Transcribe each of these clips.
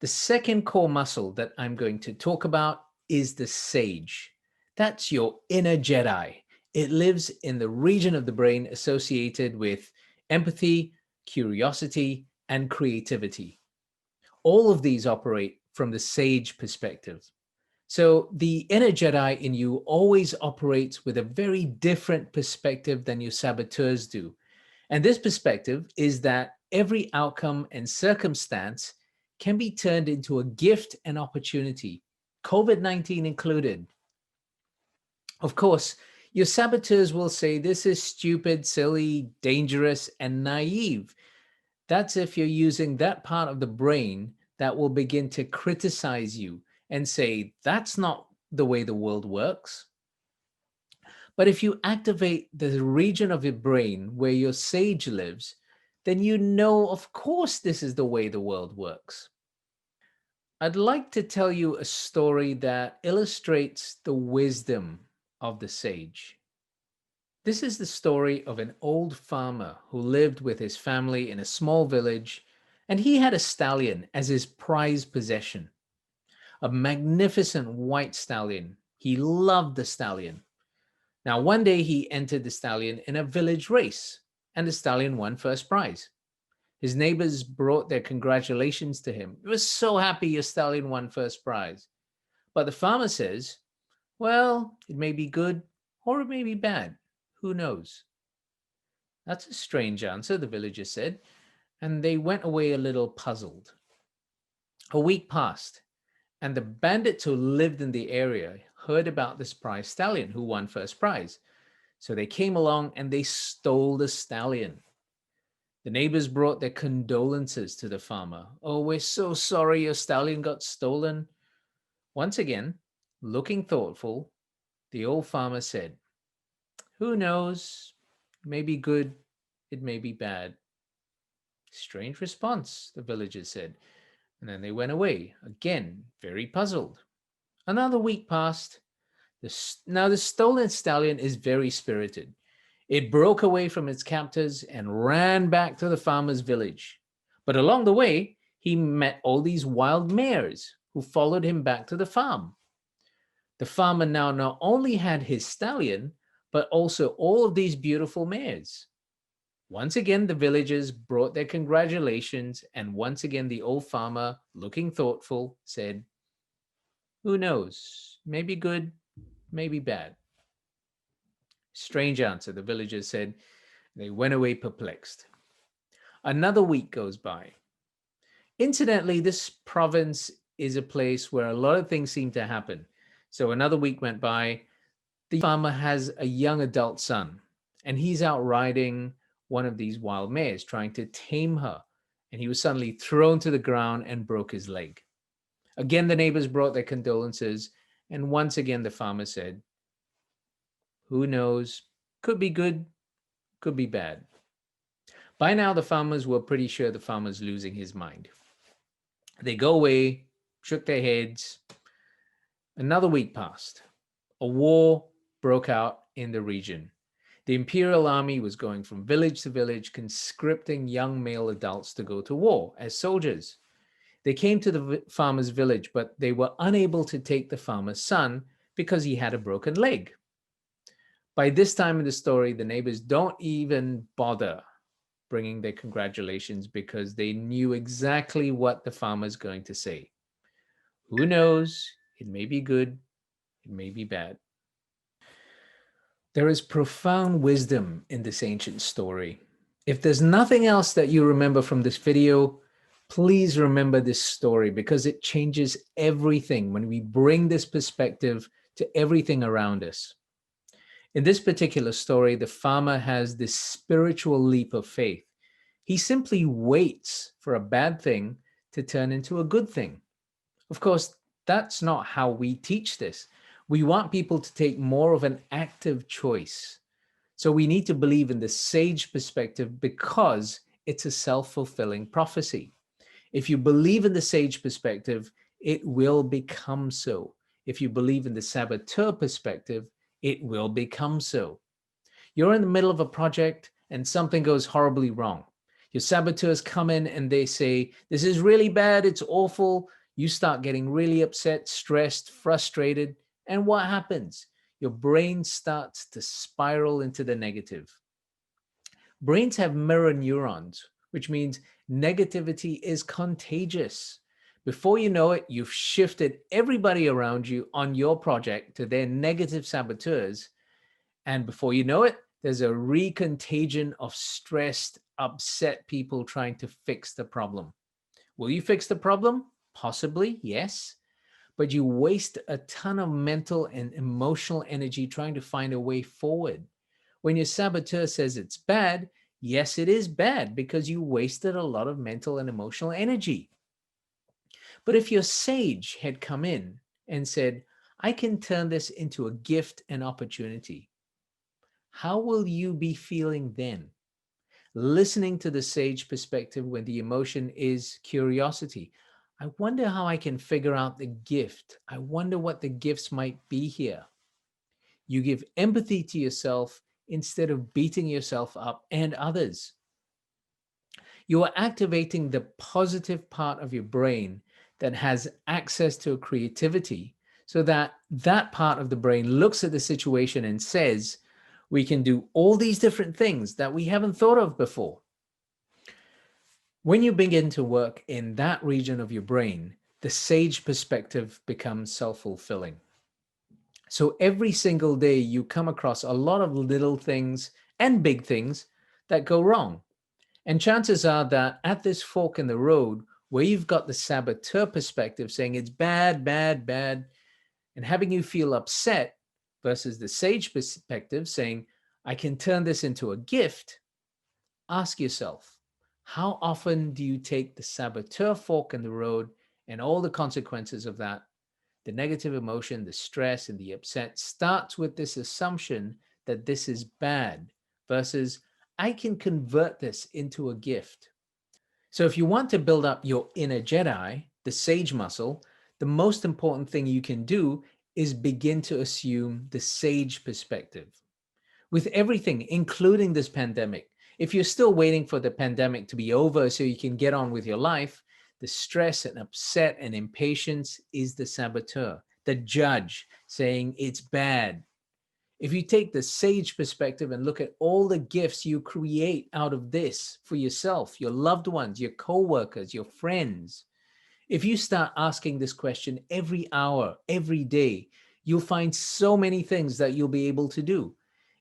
The second core muscle that I'm going to talk about is the sage. That's your inner Jedi. It lives in the region of the brain associated with empathy, curiosity, and creativity. All of these operate from the sage perspective. So the inner Jedi in you always operates with a very different perspective than your saboteurs do. And this perspective is that every outcome and circumstance can be turned into a gift and opportunity, COVID-19 included. Of course, your saboteurs will say this is stupid, silly, dangerous, and naive. That's if you're using that part of the brain that will begin to criticize you and say, that's not the way the world works. But if you activate the region of your brain where your sage lives, then you know, of course, this is the way the world works. I'd like to tell you a story that illustrates the wisdom of the sage. This is the story of an old farmer who lived with his family in a small village, and he had a stallion as his prized possession, a magnificent white stallion. He loved the stallion. Now, one day he entered the stallion in a village race, and the stallion won first prize. His neighbors brought their congratulations to him. He was so happy your stallion won first prize. But the farmer says, well, it may be good or it may be bad. Who knows? That's a strange answer, the villagers said, and they went away a little puzzled. A week passed, and the bandits who lived in the area heard about this prize stallion who won first prize. So they came along and they stole the stallion. The neighbors brought their condolences to the farmer. Oh, we're so sorry your stallion got stolen. Once again, looking thoughtful, the old farmer said, who knows? It may be good, it may be bad. Strange response, the villagers said. And then they went away, again, very puzzled. Another week passed. Now, the stolen stallion is very spirited. It broke away from its captors and ran back to the farmer's village. But along the way, he met all these wild mares who followed him back to the farm. The farmer now not only had his stallion, but also all of these beautiful mares. Once again, the villagers brought their congratulations, and once again, the old farmer, looking thoughtful, said, who knows? Maybe good, maybe bad. Strange answer, the villagers said. They went away perplexed. Another week goes by. Incidentally, this province is a place where a lot of things seem to happen. So another week went by. The farmer has a young adult son, and he's out riding one of these wild mares, trying to tame her. And he was suddenly thrown to the ground and broke his leg. Again, the neighbors brought their condolences. And once again, the farmer said, who knows? Could be good, could be bad. By now, the farmers were pretty sure the farmer's losing his mind. They go away, shook their heads. Another week passed. A war broke out in the region. The imperial army was going from village to village, conscripting young male adults to go to war as soldiers. They came to the farmer's village, but they were unable to take the farmer's son because he had a broken leg. By this time in the story, the neighbors don't even bother bringing their congratulations because they knew exactly what the farmer's going to say. Who knows? It may be good, it may be bad. There is profound wisdom in this ancient story. If there's nothing else that you remember from this video, please remember this story because it changes everything when we bring this perspective to everything around us. In this particular story, the farmer has this spiritual leap of faith. He simply waits for a bad thing to turn into a good thing. Of course, that's not how we teach this. We want people to take more of an active choice. So we need to believe in the sage perspective because it's a self-fulfilling prophecy. If you believe in the sage perspective, it will become so. If you believe in the saboteur perspective, it will become so. You're in the middle of a project and something goes horribly wrong. Your saboteurs come in and they say, this is really bad, it's awful. You start getting really upset, stressed, frustrated. And what happens? Your brain starts to spiral into the negative. Brains have mirror neurons, which means negativity is contagious. Before you know it, you've shifted everybody around you on your project to their negative saboteurs. And before you know it, there's a recontagion of stressed, upset people trying to fix the problem. Will you fix the problem? Possibly, yes. But you waste a ton of mental and emotional energy trying to find a way forward. When your saboteur says it's bad, yes, it is bad because you wasted a lot of mental and emotional energy. But if your sage had come in and said, I can turn this into a gift and opportunity, how will you be feeling then? Listening to the sage perspective when the emotion is curiosity. I wonder how I can figure out the gift. I wonder what the gifts might be here. You give empathy to yourself instead of beating yourself up and others. You are activating the positive part of your brain that has access to creativity so that that part of the brain looks at the situation and says, we can do all these different things that we haven't thought of before. When you begin to work in that region of your brain, the sage perspective becomes self-fulfilling. So every single day you come across a lot of little things and big things that go wrong. And chances are that at this fork in the road, where you've got the saboteur perspective saying it's bad, bad, bad, and having you feel upset versus the sage perspective saying, I can turn this into a gift, ask yourself, how often do you take the saboteur fork in the road and all the consequences of that? The negative emotion, the stress, and the upset starts with this assumption that this is bad versus I can convert this into a gift. So if you want to build up your inner Jedi, the sage muscle, the most important thing you can do is begin to assume the sage perspective. With everything, including this pandemic, if you're still waiting for the pandemic to be over so you can get on with your life, the stress and upset and impatience is the saboteur, the judge saying it's bad. If you take the sage perspective and look at all the gifts you create out of this for yourself, your loved ones, your co-workers, your friends, if you start asking this question every hour, every day, you'll find so many things that you'll be able to do.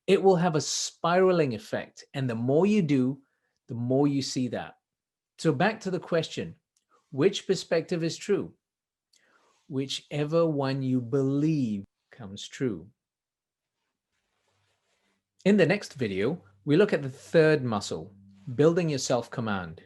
It will have a spiraling effect. And the more you do, the more you see that. So back to the question, which perspective is true? Whichever one you believe comes true. In the next video, we look at the third muscle, building your self-command.